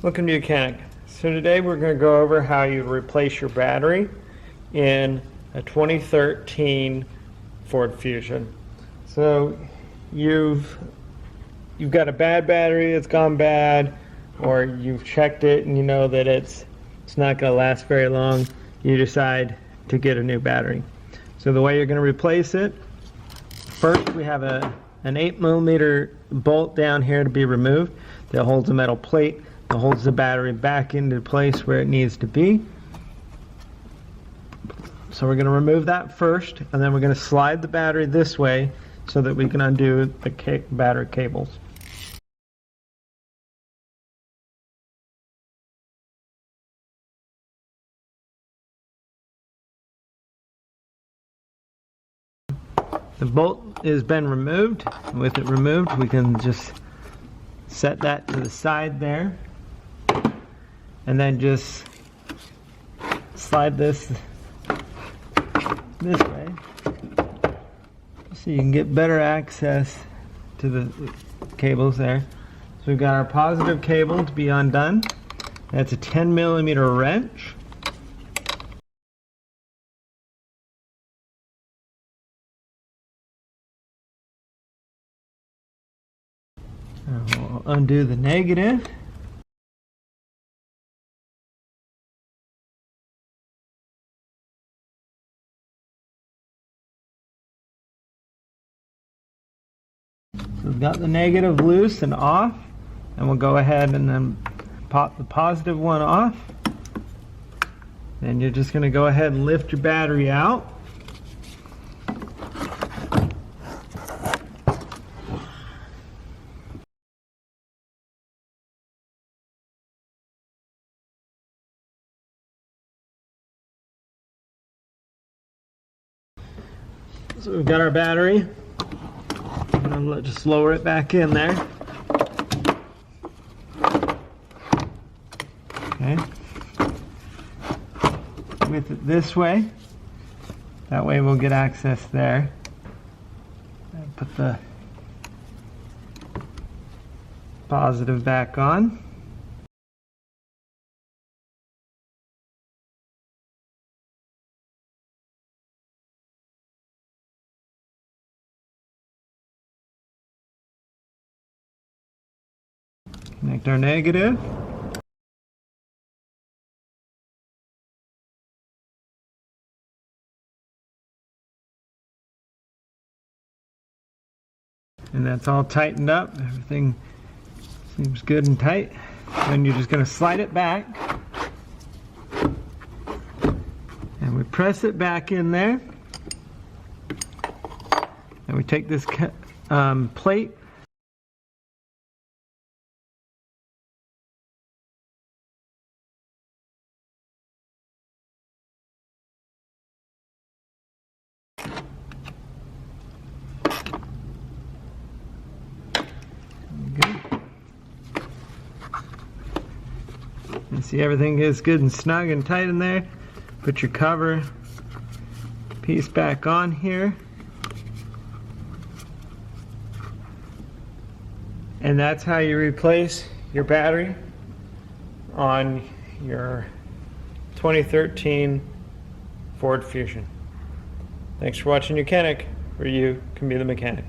Welcome to YOUCANIC. So today we're going to go over how you replace your battery in a 2013 Ford Fusion. So you've got a bad battery, it's gone bad, or you've checked it and you know that it's not going to last very long. You decide to get a new battery. So the way you're going to replace it, first we have an 8mm bolt down here to be removed that holds a metal plate that holds the battery back into place where it needs to be. So we're going to remove that first, and then we're going to slide the battery this way so that we can undo the battery cables. The bolt has been removed. With it removed, we can just set that to the side there, and then just slide this way so you can get better access to the cables there. So we've got our positive cable to be undone. That's a 10mm wrench. And we'll undo the negative. So we've got the negative loose and off, and we'll go ahead and then pop the positive one off. Then you're just going to go ahead and lift your battery out. So we've got our battery. And just lower it back in there. Okay. With it this way. That way we'll get access there. And put the positive back on. Connect our negative. And that's all tightened up. Everything seems good and tight. Then you're just going to slide it back. And we press it back in there. And we take this plate. Good. And see, everything is good and snug and tight in there. Put your cover piece back on here. And that's how you replace your battery on your 2013 Ford Fusion. Thanks for watching YOUCANIC, where you can be the mechanic.